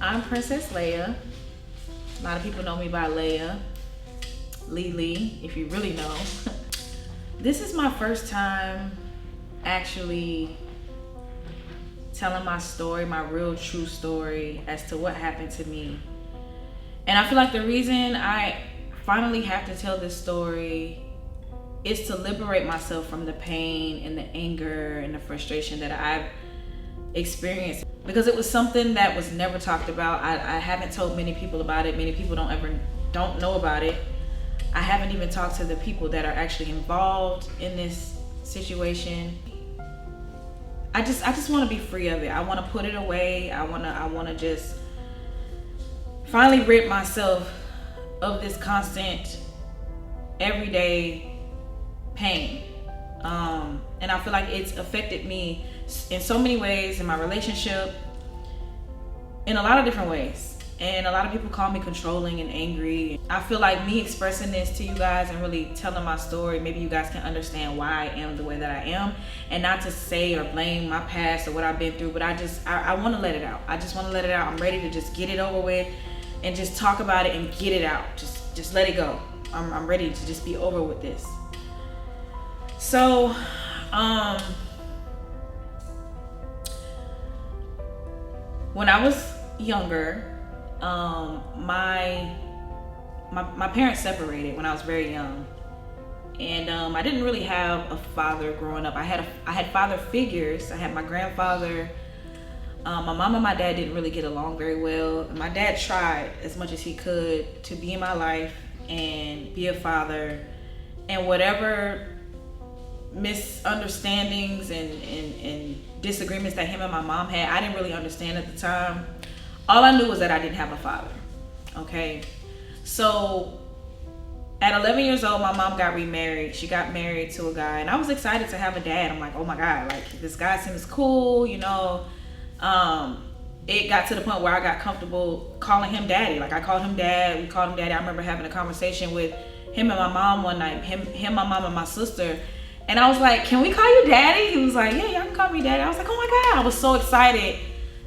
I'm Princess Leia. A lot of people know me by Leia. Lily, if you really know. This is my first time actually telling my story, my real true story as to what happened to me. And I feel like the reason I finally have to tell this story is to liberate myself from the pain and the anger and the frustration that I've experienced, because it was something that was never talked about. I haven't told many people about it. Many people don't know about it. I haven't even talked to the people that are actually involved in this situation. I just want to be free of it. I want to put it away. I want to just finally rid myself of this constant, everyday pain. And I feel like it's affected me in so many ways, in my relationship, in a lot of different ways. And a lot of people call me controlling and angry. I feel like me expressing this to you guys and really telling my story, maybe you guys can understand why I am the way that I am, and not to say or blame my past or what I've been through, but I want to let it out. I just want to let it out. I'm ready to just get it over with and just talk about it and get it out. Just let it go. I'm ready to just be over with this. So, when I was younger, my parents separated when I was very young, and I didn't really have a father growing up. I had father figures. I had my grandfather. My mom and my dad didn't really get along very well. My dad tried as much as he could to be in my life and be a father, and whatever misunderstandings and disagreements that him and my mom had, I didn't really understand at the time. All I knew was that I didn't have a father. Okay, so at 11 years old, my mom got remarried. She got married to a guy, and I was excited to have a dad. I'm like, oh my God, like this guy seems cool, you know. It got to the point where I got comfortable calling him daddy. Like I called him dad, we called him daddy. I remember having a conversation with him and my mom one night, him, my mom, and my sister. And I was like, can we call you daddy? He was like, yeah, y'all can call me daddy. I was like, oh my God, I was so excited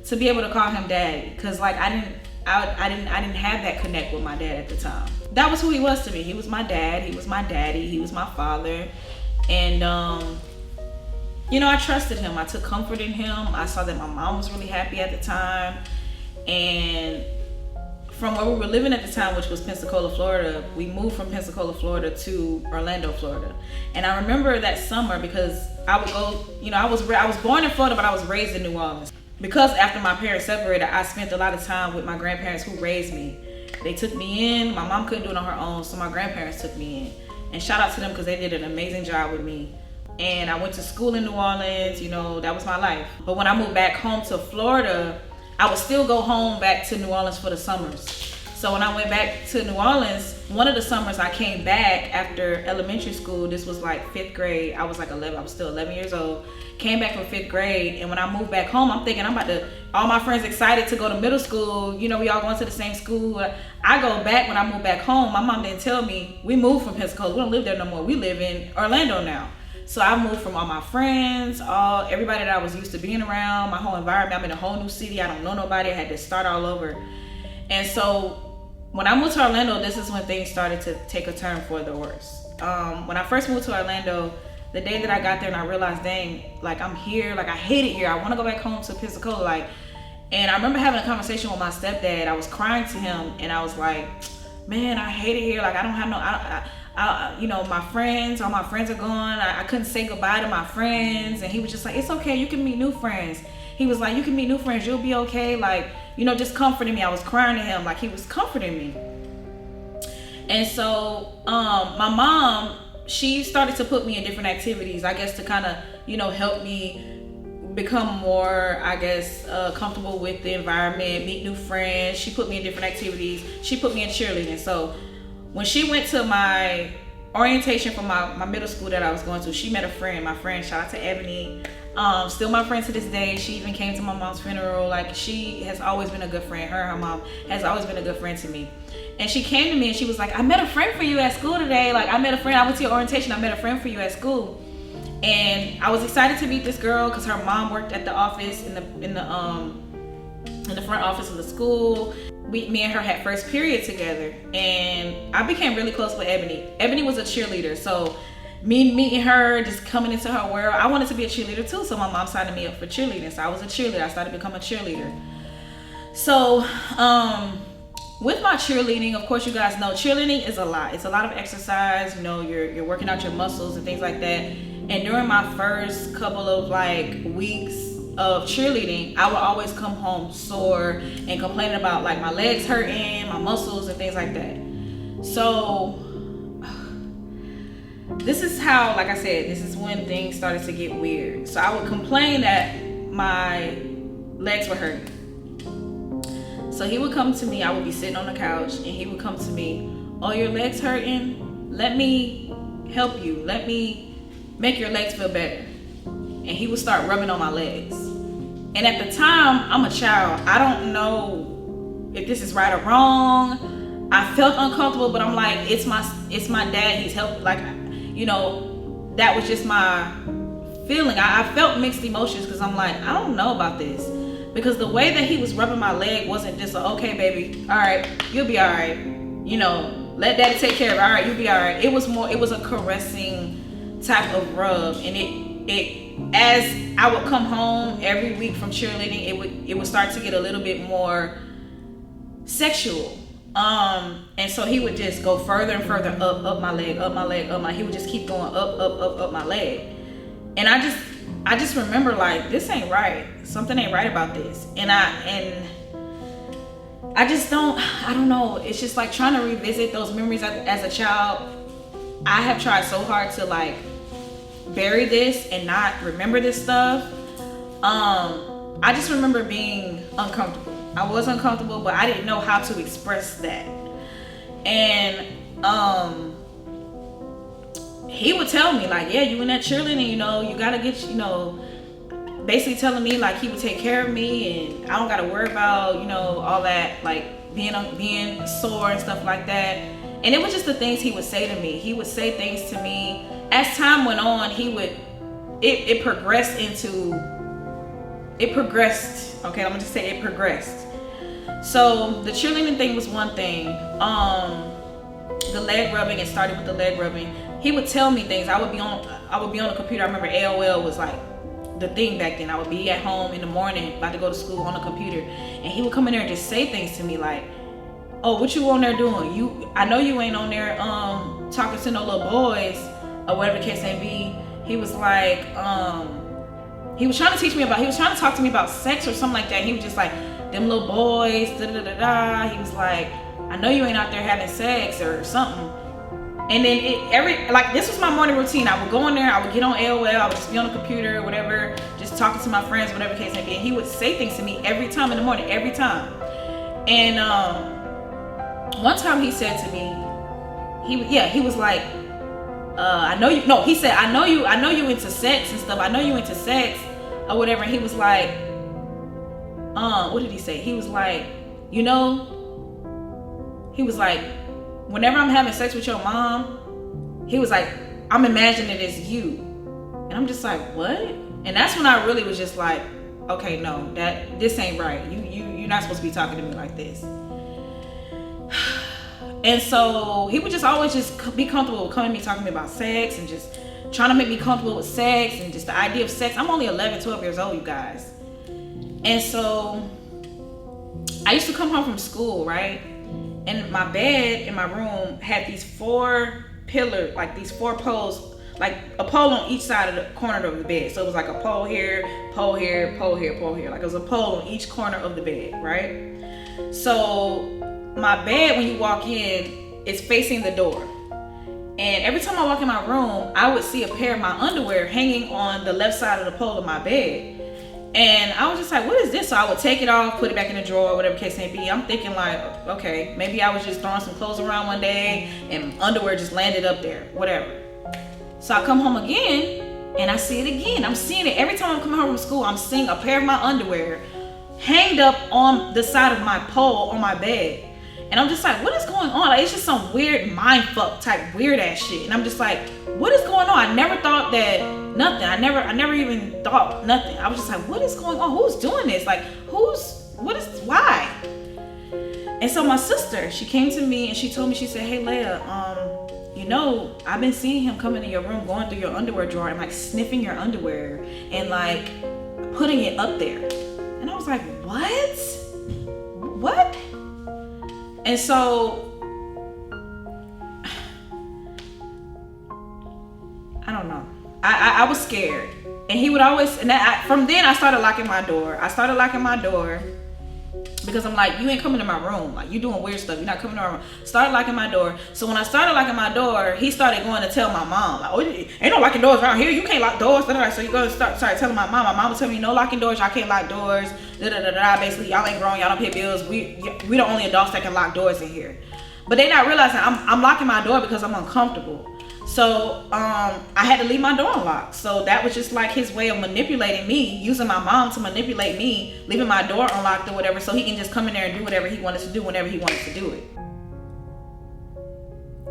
to be able to call him daddy, because like I didn't have that connect with my dad at the time. That was who he was to me. He was my dad, he was my daddy, he was my father. And you know, I trusted him. I took comfort in him. I saw that my mom was really happy at the time. And from where we were living at the time, which was Pensacola, Florida, we moved from Pensacola, Florida to Orlando, Florida. And I remember that summer, because I would go, you know, I was born in Florida, but I was raised in New Orleans. Because after my parents separated, I spent a lot of time with my grandparents who raised me. They took me in. My mom couldn't do it on her own, so my grandparents took me in. And shout out to them, because they did an amazing job with me. And I went to school in New Orleans, you know, that was my life. But when I moved back home to Florida, I would still go home back to New Orleans for the summers. So when I went back to New Orleans, one of the summers I came back after elementary school. This was like 5th grade. I was like 11, I was still 11 years old. Came back from 5th grade, and when I moved back home, I'm thinking all my friends excited to go to middle school. You know, we all going to the same school. I go back, when I moved back home, my mom didn't tell me, we moved from Pensacola. We don't live there no more. We live in Orlando now. So I moved from all my friends, everybody that I was used to being around, my whole environment. I'm in a whole new city. I don't know nobody. I had to start all over. And so when I moved to Orlando, this is when things started to take a turn for the worse. When I first moved to Orlando, the day that I got there and I realized, dang, like I'm here, like I hate it here. I want to go back home to Pensacola. Like, and I remember having a conversation with my stepdad. I was crying to him, and I was like, man, I hate it here. Like I don't have no, you know, all my friends are gone. I couldn't say goodbye to my friends. And he was just like, it's okay, you can meet new friends. He was like, you can meet new friends, you'll be okay. Like, you know, just comforting me. I was crying to him, like he was comforting me. And so my mom, she started to put me in different activities, I guess, to kind of, you know, help me become more, I guess, comfortable with the environment, meet new friends. She put me in different activities. She put me in cheerleading. So when she went to my orientation for my middle school that I was going to, she met a friend. My friend, shout out to Ebony, still my friend to this day. She even came to my mom's funeral. Like, she has always been a good friend. Her mom has always been a good friend to me. And she came to me and she was like, I met a friend for you at school today. Like, I met a friend. I went to your orientation. I met a friend for you at school. And I was excited to meet this girl because her mom worked at the office in the in the front office of the school. Me and her had first period together, and I became really close with Ebony. Ebony was a cheerleader, so me meeting her, just coming into her world, I wanted to be a cheerleader too, so my mom signed me up for cheerleading. So I was a cheerleader. I started to become a cheerleader. So with my cheerleading, of course, you guys know cheerleading is a lot. It's a lot of exercise. You know, you're working out your muscles and things like that. And during my first couple of like weeks of cheerleading, I would always come home sore and complaining about like my legs hurting, my muscles and things like that. So this is how, like I said, this is when things started to get weird. So I would complain that my legs were hurting. So he would come to me, I would be sitting on the couch, and he would come to me, oh, your legs hurting? Let me help you. Let me make your legs feel better. And he would start rubbing on my legs. And at the time, I'm a child. I don't know if this is right or wrong. I felt uncomfortable, but I'm like, it's my dad. He's helping. Like, you know, that was just my feeling. I felt mixed emotions because I'm like, I don't know about this. Because the way that he was rubbing my leg wasn't just a, okay, baby, all right, you'll be all right. You know, let daddy take care of it. All right, you'll be all right. It was more, it was a caressing type of rub. And it as I would come home every week from cheerleading, it would start to get a little bit more sexual. And so he would just go further and further up my leg, up my leg, up my, he would just keep going up my leg. And I just remember like, this ain't right. Something ain't right about this. And I just I don't know. It's just like trying to revisit those memories as a child. I have tried so hard to like bury this and not remember this stuff. I just remember being uncomfortable. I was uncomfortable, but I didn't know how to express that. And he would tell me like, yeah, you in that cheerleading, you know, you gotta get, you know, basically telling me like he would take care of me and I don't gotta worry about, you know, all that, like being sore and stuff like that. And it was just the things he would say to me. He would say things to me. As time went on, it progressed, okay, I'm gonna just say it progressed. So the cheerleading thing was one thing. The leg rubbing, it started with the leg rubbing. He would tell me things. I would be on the computer. I remember AOL was like the thing back then. I would be at home in the morning about to go to school on the computer, and he would come in there and just say things to me like, oh, what you on there doing? I know you ain't on there talking to no little boys or whatever the case may be. He was like, he was trying to talk to me about sex or something like that. He was just like, them little boys, da da da da. He was like, I know you ain't out there having sex or something. And then this was my morning routine. I would go in there, I would get on AOL, I would just be on the computer or whatever, just talking to my friends, whatever the case may be. And he would say things to me every time in the morning, every time. And one time he said to me, he was like, he said, I know you into sex and stuff. I know you into sex or whatever. And he was like, what did he say? He was like, you know, whenever I'm having sex with your mom, he was like, I'm imagining it as you. And I'm just like, what? And that's when I really was just like, okay, no, this ain't right. You're not supposed to be talking to me like this. And so he would just always just be comfortable with coming to me, talking to me about sex and just trying to make me comfortable with sex and just the idea of sex. I'm only 11, 12 years old, you guys. And so I used to come home from school, right? And my bed in my room had these 4 pillars, like these 4 poles, like a pole on each side of the corner of the bed. So it was like a pole here, pole here, pole here, pole here. Like it was a pole on each corner of the bed, right? So my bed, when you walk in, is facing the door. And every time I walk in my room, I would see a pair of my underwear hanging on the left side of the pole of my bed. And I was just like, what is this? So I would take it off, put it back in the drawer, whatever case may be. I'm thinking like, okay, maybe I was just throwing some clothes around one day and underwear just landed up there, whatever. So I come home again and I see it again. I'm seeing it every time I'm coming home from school. I'm seeing a pair of my underwear hanged up on the side of my pole on my bed. And I'm just like, what is going on? Like, it's just some weird mindfuck type weird ass shit. And I'm just like, what is going on? I never thought that nothing. I never even thought nothing. I was just like, what is going on? Who's doing this? Like, who's why? And so my sister, she came to me and she told me, she said, hey Leia, you know, I've been seeing him come into your room, going through your underwear drawer and like sniffing your underwear and like putting it up there. And I was like, what? And so I don't know. I was scared. And he would always, and from then I started locking my door. Because I'm like, you ain't coming to my room. Like, you doing weird stuff. You're not coming to my room. Started locking my door. So when I started locking my door, he started going to tell my mom, like, oh, ain't no locking doors around here. You can't lock doors. So you go start telling my mom. My mom was telling me, no locking doors. Y'all can't lock doors. Basically, y'all ain't grown. Y'all don't pay bills. We the only adults that can lock doors in here. But they not realizing I'm locking my door because I'm uncomfortable. So I had to leave my door unlocked. So that was just like his way of manipulating me, using my mom to manipulate me, leaving my door unlocked or whatever, so he can just come in there and do whatever he wanted to do whenever he wanted to do it.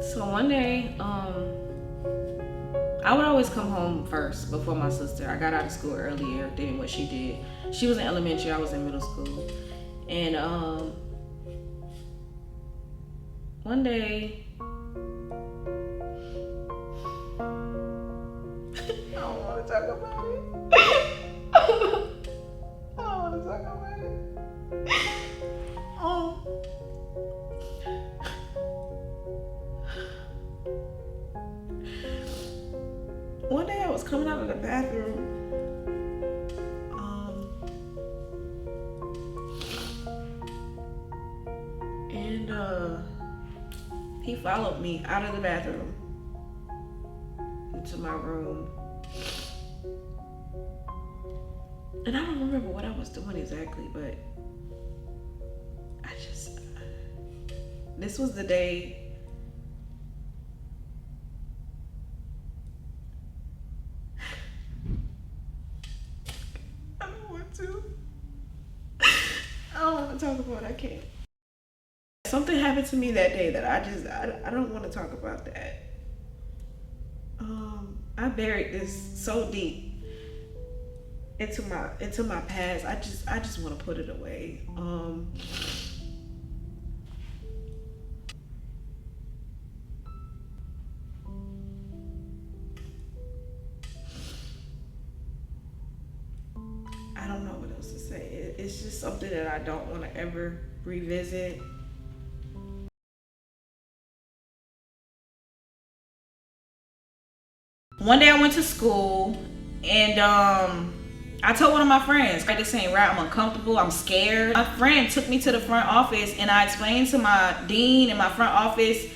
So one day, I would always come home first before my sister. I got out of school earlier than what she did. She was in elementary, I was in middle school. And one day, I don't want to talk about it. One day I was coming out of the bathroom. And he followed me out of the bathroom into my room. And I don't remember what I was doing exactly, but this was the day I don't want to talk about it. I can't. Something happened to me that day that I don't want to talk about that. I buried this so deep into my past. I just want to put it away. I don't know what else to say. It's just something that I don't want to ever revisit. One day I went to school and I told one of my friends, this ain't right, I'm uncomfortable, I'm scared. My friend took me to the front office and I explained to my dean and my front office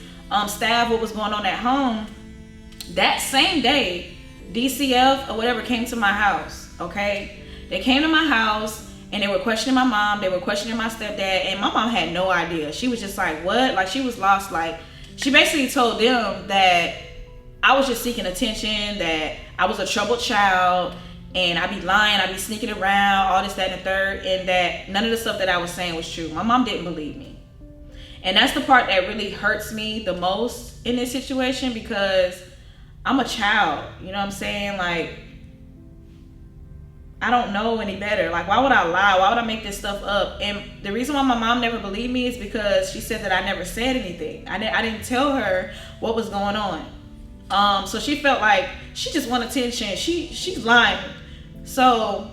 staff what was going on at home. That same day, DCF or whatever came to my house, okay? They came to my house and they were questioning my mom, they were questioning my stepdad, and my mom had no idea. She was just like, what? Like, she was lost. Like, she basically told them that I was just seeking attention, that I was a troubled child, and I be lying, I be sneaking around, all this, that, and the third, and that none of the stuff that I was saying was true. My mom didn't believe me. And that's the part that really hurts me the most in this situation, because I'm a child, you know what I'm saying? Like, I don't know any better. Like, why would I lie? Why would I make this stuff up? And the reason why my mom never believed me is because she said that I never said anything. I didn't tell her what was going on. So she felt like she just wanted attention. She's lying. So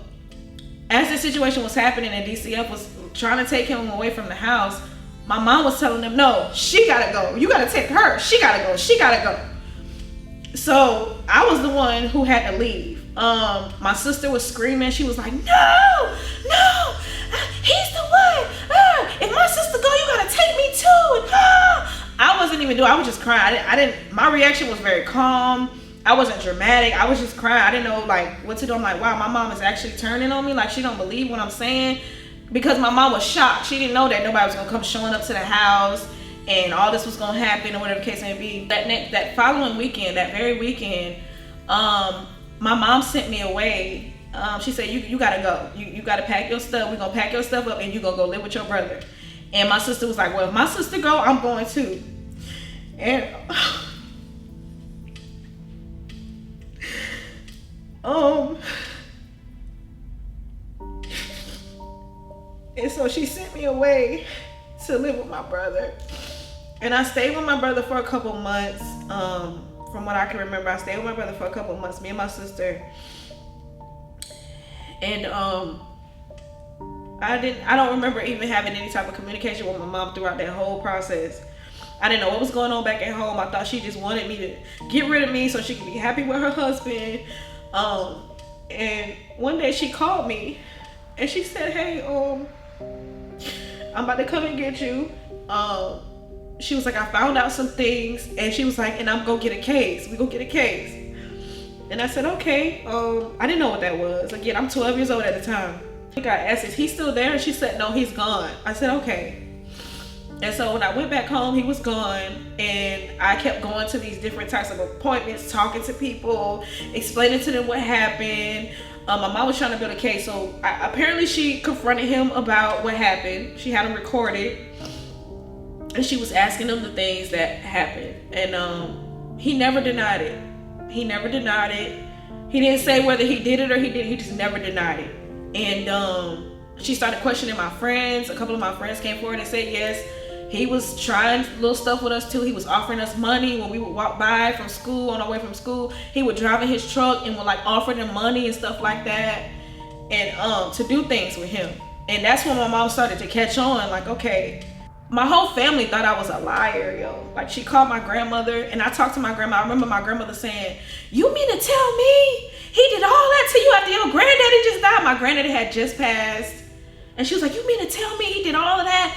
as this situation was happening and DCF was trying to take him away from the house, my mom was telling them, no, she gotta go. You gotta take her. She gotta go. She gotta go. So I was the one who had to leave. My sister was screaming. She was like, no, he's the one. If my sister go, you gotta take me too. And, I wasn't even doing, I was just crying. My reaction was very calm. I wasn't dramatic. I was just crying. I didn't know like what to do. I'm like, wow, my mom is actually turning on me. Like, she don't believe what I'm saying, because my mom was shocked. She didn't know that nobody was gonna come showing up to the house and all this was gonna happen or whatever the case may be. That following weekend, that very weekend, my mom sent me away. She said, you gotta go. You gotta pack your stuff. We're gonna pack your stuff up and you're gonna go live with your brother. And my sister was like, well, if my sister go, I'm going too. And And so she sent me away to live with my brother. And I stayed with my brother for a couple months. From what I can remember, I stayed with my brother for a couple months, me and my sister. And I don't remember even having any type of communication with my mom throughout that whole process. I didn't know what was going on back at home. I thought she just wanted me to get rid of me so she could be happy with her husband. And one day she called me and she said, hey, I'm about to come and get you. She was like, I found out some things, and she was like, and I'm gonna get a case. We gonna get a case. And I said, okay. I didn't know what that was. Again, I'm 12 years old at the time. I think I asked, is he still there? And she said, no, he's gone. I said, okay. And so when I went back home, he was gone, and I kept going to these different types of appointments, talking to people, explaining to them what happened. My mom was trying to build a case, so apparently she confronted him about what happened. She had him recorded, and she was asking him the things that happened, and he never denied it. He never denied it. He didn't say whether he did it or he didn't. He just never denied it. And she started questioning my friends. A couple of my friends came forward and said yes. He was trying little stuff with us too. He was offering us money when we would walk by from school, on our way from school. He would drive in his truck and would like offer them money and stuff like that, and to do things with him. And that's when my mom started to catch on, like, okay. My whole family thought I was a liar, yo. Like, she called my grandmother, and I talked to my grandma. I remember my grandmother saying, you mean to tell me he did all that to you after your granddaddy just died? My granddaddy had just passed. And she was like, you mean to tell me he did all of that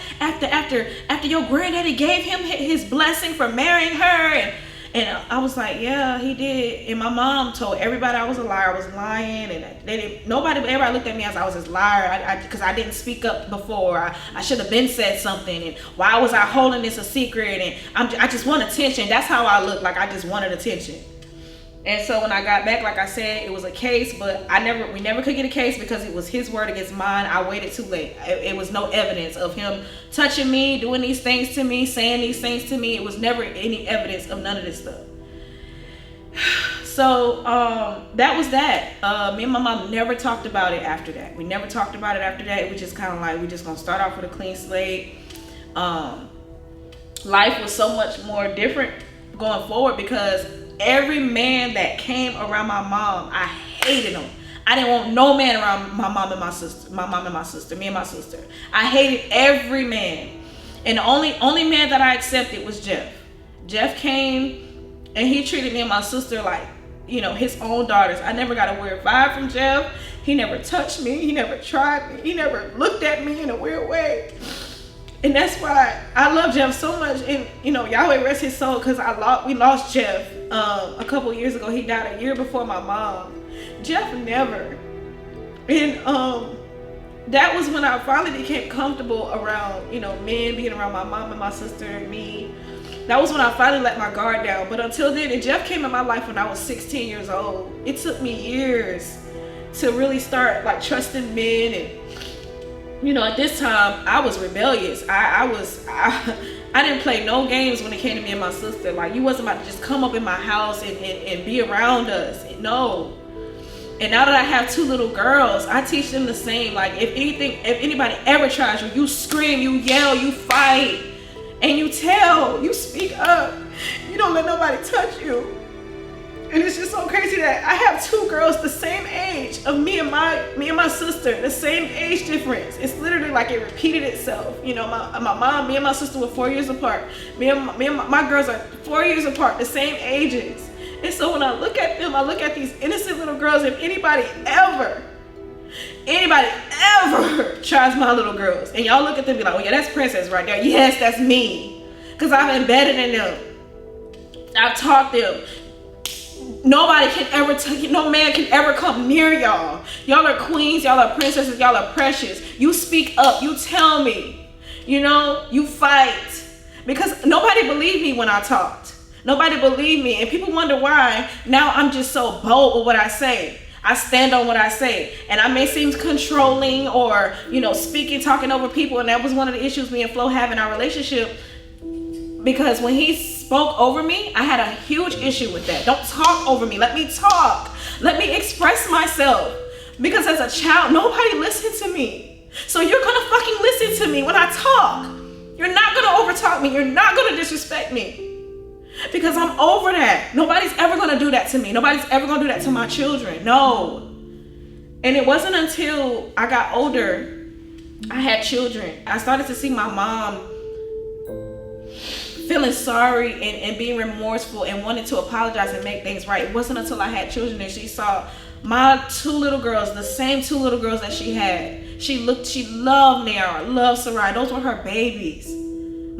after your granddaddy gave him his blessing for marrying her? And I was like, yeah, he did. And my mom told everybody I was a liar. I was lying, and everybody looked at me as I was this liar because I didn't speak up before. I should have been said something. And why was I holding this a secret? And I just want attention. That's how I looked, like I just wanted attention. And so when I got back, like I said, it was a case, but we never could get a case because it was his word against mine. I waited too late. It was no evidence of him touching me, doing these things to me, saying these things to me. It was never any evidence of none of this stuff. So that was that. Me and my mom never talked about it after that. We never talked about it after that. It was just kind of like, we just gonna start off with a clean slate. Life was so much more different going forward because every man that came around my mom, I hated him. I didn't want no man around my mom and my sister. Me and my sister. I hated every man. And the only man that I accepted was Jeff. Jeff came and he treated me and my sister like, his own daughters. I never got a weird vibe from Jeff. He never touched me. He never tried me. He never looked at me in a weird way. And that's why I love Jeff so much. And, Yahweh rest his soul, because we lost Jeff a couple years ago. He died a year before my mom. Jeff never. And that was when I finally became comfortable around, men, being around my mom and my sister and me. That was when I finally let my guard down. But until then, and Jeff came in my life when I was 16 years old. It took me years to really start like trusting men. And at this time, I was rebellious. I didn't play no games when it came to me and my sister. Like, you wasn't about to just come up in my house and be around us. No. And now that I have 2 little girls, I teach them the same. Like, if anybody ever tries you, you scream, you yell, you fight, and you speak up. You don't let nobody touch you. And it's just so crazy that I have 2 girls the same age of me and my sister, the same age difference. It's literally like it repeated itself. My mom, me and my sister were 4 years apart. Me and my girls are 4 years apart, the same ages. And so when I look at them, I look at these innocent little girls. If anybody ever tries my little girls, and y'all look at them and be like, oh yeah, that's Princess right there. Yes, that's me. Because I've embedded in them. I've taught them. Nobody can ever no man can ever come near y'all. Y'all are queens, y'all are princesses, y'all are precious. You speak up, you tell me, you fight. Because nobody believed me when I talked. Nobody believed me. And people wonder why now I'm just so bold with what I say. I stand on what I say. And I may seem controlling or, talking over people. And that was one of the issues me and Flo have in our relationship. Because when he spoke over me, I had a huge issue with that. Don't talk over me. Let me talk. Let me express myself. Because as a child, nobody listened to me. So you're gonna fucking me when I talk. You're not gonna overtalk me. You're not gonna disrespect me. Because I'm over that. Nobody's ever gonna do that to me. Nobody's ever gonna do that to my children. No. And it wasn't until I got older, I had children, I started to see my mom feeling sorry and being remorseful and wanting to apologize and make things right. It wasn't until I had children and she saw my 2 little girls, the same 2 little girls that she had. She loved Nayara, loved Sarai. Those were her babies.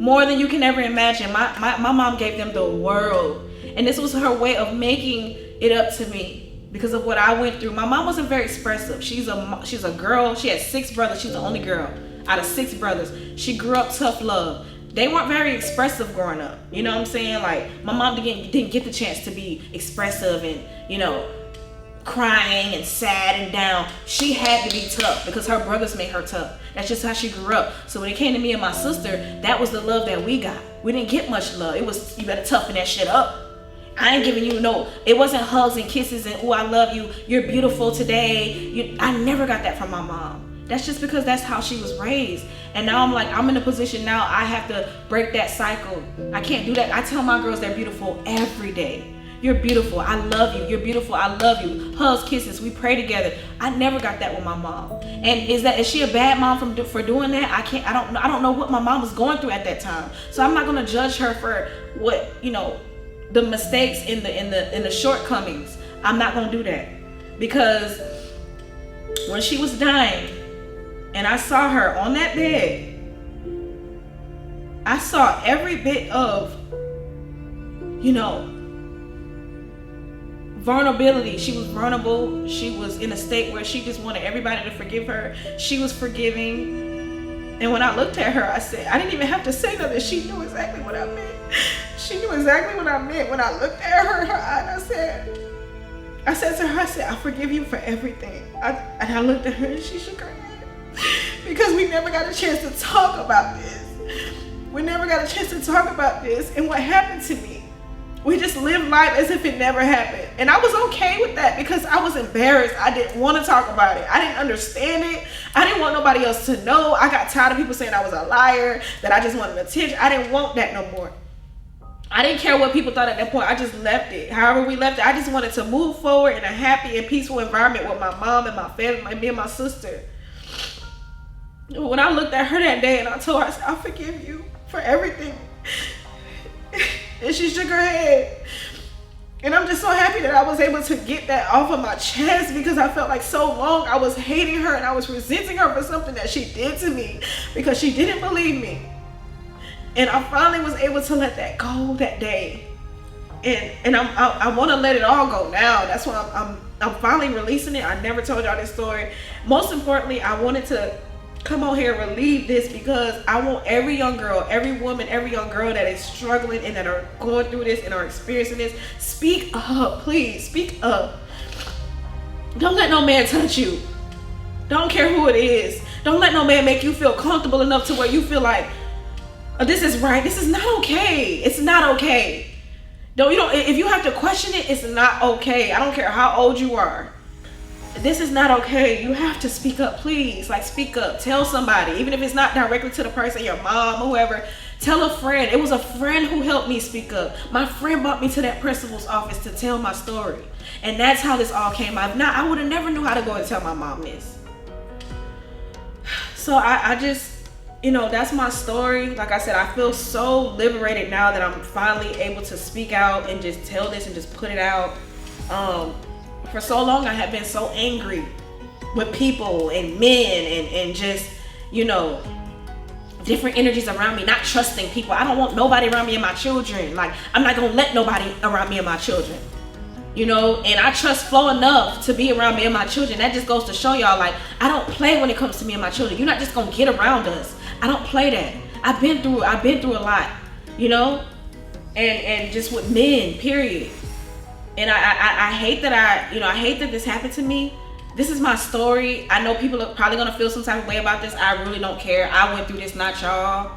More than you can ever imagine. My mom gave them the world. And this was her way of making it up to me because of what I went through. My mom wasn't very expressive. She's a girl. She had 6 brothers. She's the only girl out of 6 brothers. She grew up tough love. They weren't very expressive growing up. You know what I'm saying? Like, my mom didn't get the chance to be expressive and, you know, crying and sad and down. She had to be tough because her brothers made her tough. That's just how she grew up. So when it came to me and my sister, that was the love that we got. We didn't get much love. It was, you better toughen that shit up. I ain't giving you no, it wasn't hugs and kisses and, oh, I love you, you're beautiful today. I never got that from my mom. That's just because that's how she was raised. And now I'm like, I'm in a position now, I have to break that cycle. I can't do that. I tell my girls they're beautiful every day. You're beautiful. I love you. You're beautiful. I love you. Hugs, kisses. We pray together. I never got that with my mom. And is she a bad mom for doing that? I don't know what my mom was going through at that time. So I'm not gonna judge her for what, you know, the mistakes in the shortcomings. I'm not gonna do that because when she was dying and I saw her on that bed, I saw every bit of, you know, vulnerability. She was vulnerable. She was in a state where she just wanted everybody to forgive her. She was forgiving. And when I looked at her, I said, I didn't even have to say nothing. She knew exactly what I meant. She knew exactly what I meant. When I looked at her in her eye, and I said to her, I forgive you for everything. And I looked at her and she shook her head. Because we never got a chance to talk about this. We never got a chance to talk about this and what happened to me. We just lived life as if it never happened. And I was okay with that because I was embarrassed. I didn't want to talk about it. I didn't understand it. I didn't want nobody else to know. I got tired of people saying I was a liar, that I just wanted attention. I didn't want that no more. I didn't care what people thought at that point. I just left it. However we left it, I just wanted to move forward in a happy and peaceful environment with my mom and my family, me and my sister. When I looked at her that day and I told her, I said, I forgive you for everything. And she shook her head. And I'm just so happy that I was able to get that off of my chest because I felt like so long I was hating her and I was resenting her for something that she did to me because she didn't believe me. And I finally was able to let that go that day. And I want to let it all go now. That's why I'm finally releasing it. I never told y'all this story. Most importantly, I wanted to come on here and relieve this because I want every young girl, every woman, every young girl that is struggling and that are going through this and are experiencing this, speak up, please, speak up. Don't let no man touch you. Don't care who it is. Don't let no man make you feel comfortable enough to where you feel like, oh, this is right. This is not okay. It's not okay. If you have to question it, it's not okay. I don't care how old you are. This is not okay. You have to speak up, please. Like, speak up. Tell somebody, even if it's not directly to the person, your mom, whoever. Tell a friend. It was a friend who helped me speak up. My friend brought me to that principal's office to tell my story. And that's how this all came out. If not, I would have never knew how to go and tell my mom this. So I just, you know, that's my story. Like I said, I feel so liberated now that I'm finally able to speak out and just tell this and just put it out. For so long, I have been so angry with people and men and just, you know, different energies around me, not trusting people. I don't want nobody around me and my children. Like, I'm not gonna let nobody around me and my children, you know. And I trust Flo enough to be around me and my children. That just goes to show y'all, like, I don't play when it comes to me and my children. You're not just gonna get around us. I don't play that. I've been through a lot, you know, and just with men, period. And I hate that I hate that this happened to me. This is my story. I know people are probably gonna feel some type of way about this. I really don't care. I went through this, not y'all.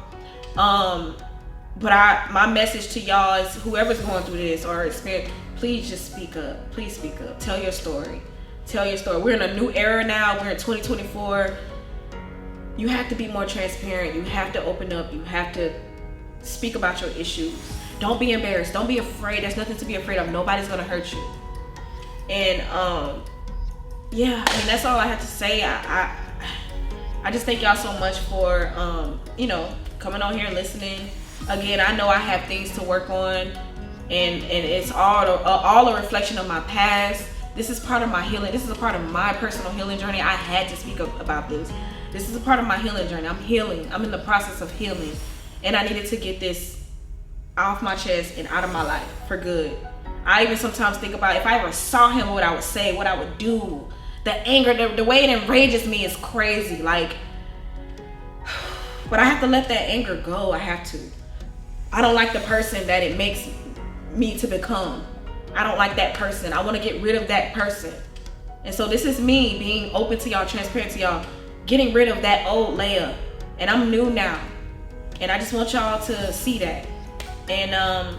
But my message to y'all is, whoever's going through this or experience, please just speak up. Please speak up. Tell your story. Tell your story. We're in a new era now. We're in 2024. You have to be more transparent. You have to open up. You have to speak about your issues. Don't be embarrassed. Don't be afraid. There's nothing to be afraid of. Nobody's gonna hurt you. And yeah, I mean, that's all I have to say. I just thank y'all so much for you know, coming on here and listening. Again, I know I have things to work on, and it's all a reflection of my past. This is part of my healing. This is a part of my personal healing journey. I had to speak about this. This is a part of my healing journey. I'm healing. I'm in the process of healing, and I needed to get this off my chest and out of my life for good. I even sometimes think about if I ever saw him, what I would say, what I would do. The anger, the way it enrages me is crazy. Like, but I have to let that anger go. I have to. I don't like the person that it makes me to become. I don't like that person. I want to get rid of that person. And so this is me being open to y'all, transparent to y'all, getting rid of that old Leia. And I'm new now. And I just want y'all to see that. And